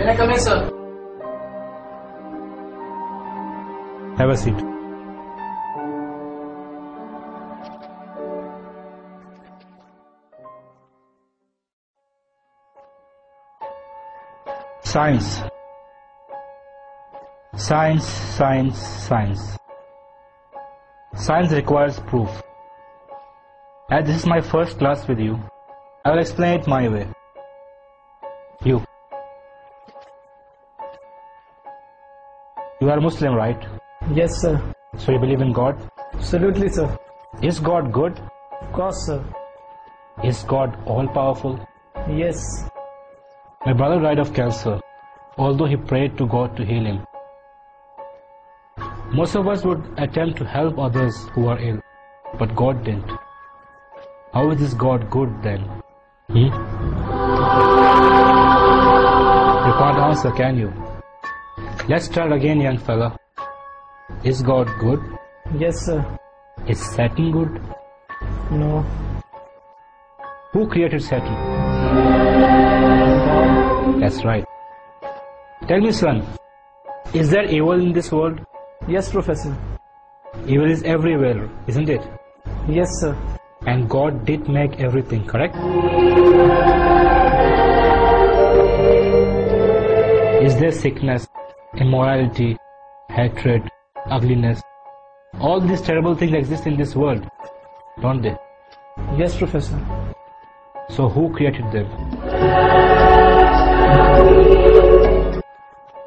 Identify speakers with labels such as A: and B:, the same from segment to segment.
A: Can I come in, sir?
B: Have a seat. Science. Science, science, science. Science requires proof. As this is my first class with you, I will explain it my way. You are a Muslim, right?
C: Yes, sir.
B: So you believe in God?
C: Absolutely, sir.
B: Is God good?
C: Of course, sir.
B: Is God all-powerful?
C: Yes.
B: My brother died of cancer, although he prayed to God to heal him. Most of us would attempt to help others who are ill, but God didn't. How is this God good then? You can't answer, can you? Let's start again, young fella. Is God good?
C: Yes, sir.
B: Is Satan good?
C: No.
B: Who created Satan? That's right. Tell me, son, is there evil in this world?
C: Yes, Professor.
B: Evil is everywhere, isn't it?
C: Yes, sir.
B: And God did make everything, correct? Is there sickness, immorality, hatred, ugliness? All these terrible things exist in this world, don't they?
C: Yes, Professor.
B: So who created them?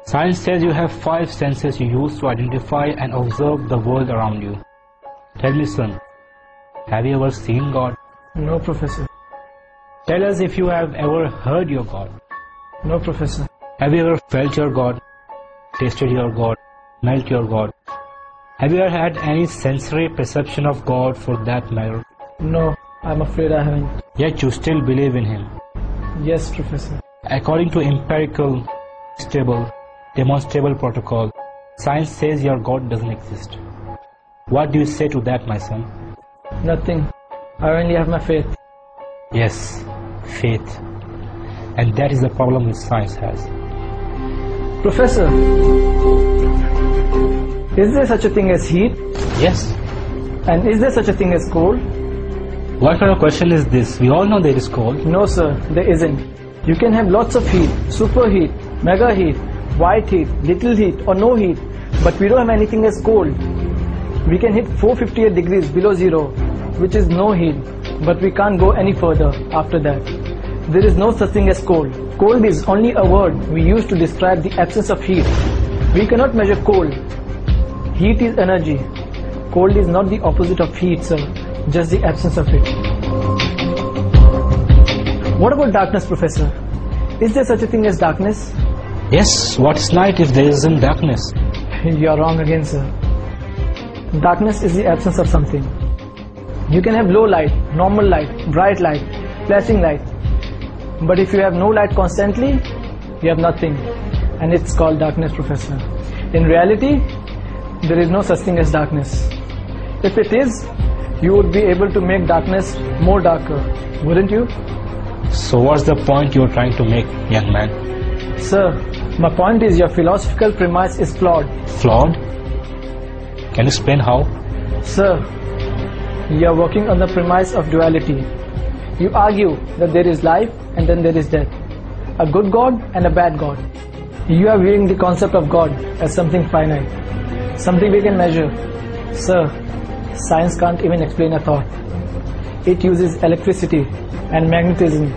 B: Science says you have 5 senses you use to identify and observe the world around you. Tell me, son, have you ever seen God?
C: No, Professor.
B: Tell us if you have ever heard your God.
C: No, Professor.
B: Have you ever felt your God, tasted your God, smelt your God? Have you ever had any sensory perception of God for that matter?
C: No, I'm afraid I haven't.
B: Yet you still believe in Him.
C: Yes, Professor.
B: According to empirical, stable, demonstrable protocol, science says your God doesn't exist. What do you say to that, my son?
C: Nothing. I only have my faith.
B: Yes, faith. And that is the problem which science has.
C: Professor, is there such a thing as heat?
B: Yes.
C: And is there such a thing as cold?
B: What kind of question is this? We all know there is cold.
C: No, sir, there isn't. You can have lots of heat, superheat, mega heat, white heat, little heat or no heat, but we don't have anything as cold. We can hit 458 degrees below zero, which is no heat, but we can't go any further after that. There is no such thing as cold. Cold is only a word we use to describe the absence of heat. We cannot measure cold. Heat is energy. Cold is not the opposite of heat, sir, just the absence of it. What about darkness, Professor? Is there such a thing as darkness?
B: Yes, what is night if there isn't darkness?
C: You are wrong again, sir. Darkness is the absence of something. You can have low light, normal light, bright light, flashing light. But if you have no light constantly, you have nothing. And it's called darkness, Professor. In reality, there is no such thing as darkness. If it is, you would be able to make darkness more darker, wouldn't you?
B: So what's the point you're trying to make, young man?
C: Sir, my point is your philosophical premise is flawed.
B: Flawed? Can you explain how?
C: Sir, you are working on the premise of duality. You argue that there is life and then there is death. A good God and a bad God. You are viewing the concept of God as something finite, something we can measure. Sir, science can't even explain a thought. It uses electricity and magnetism,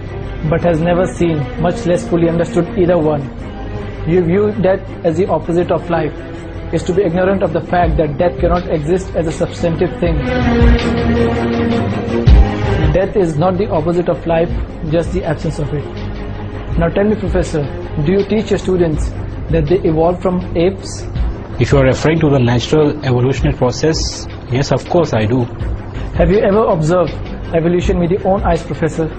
C: but has never seen, much less fully understood either one. You view death as the opposite of life, is to be ignorant of the fact that death cannot exist as a substantive thing. Death is not the opposite of life, just the absence of it. Now tell me, Professor, do you teach your students that they evolved from apes?
B: If you are referring to the natural evolutionary process, yes, of course I do.
C: Have you ever observed evolution with your own eyes, Professor?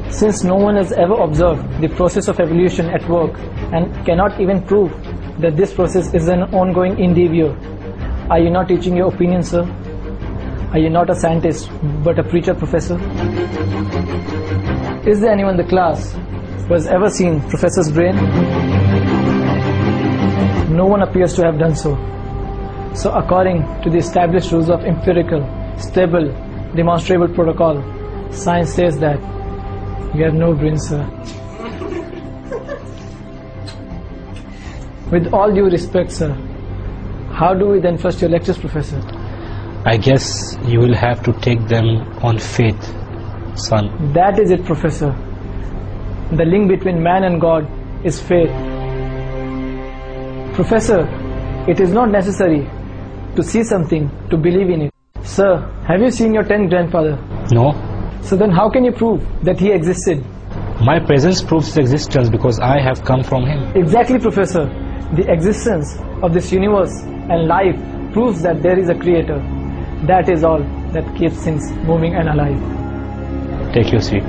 C: Since no one has ever observed the process of evolution at work and cannot even prove that this process is an ongoing endeavor, are you not teaching your opinion, sir? Are you not a scientist but a preacher, Professor? Is there anyone in the class who has ever seen Professor's brain? No one appears to have done so. So according to the established rules of empirical, stable, demonstrable protocol, science says that you have no brain, sir. With all due respect, sir, how do we then trust your lectures, Professor?
B: I guess you will have to take them on faith, son.
C: That is it, Professor. The link between man and God is faith. Professor, it is not necessary to see something to believe in it. Sir, have you seen your 10th grandfather?
B: No.
C: So then how can you prove that he existed?
B: My presence proves his existence because I have come from him.
C: Exactly, Professor. The existence of this universe and life proves that there is a creator. That is all that keeps things moving and alive.
B: Take your seat.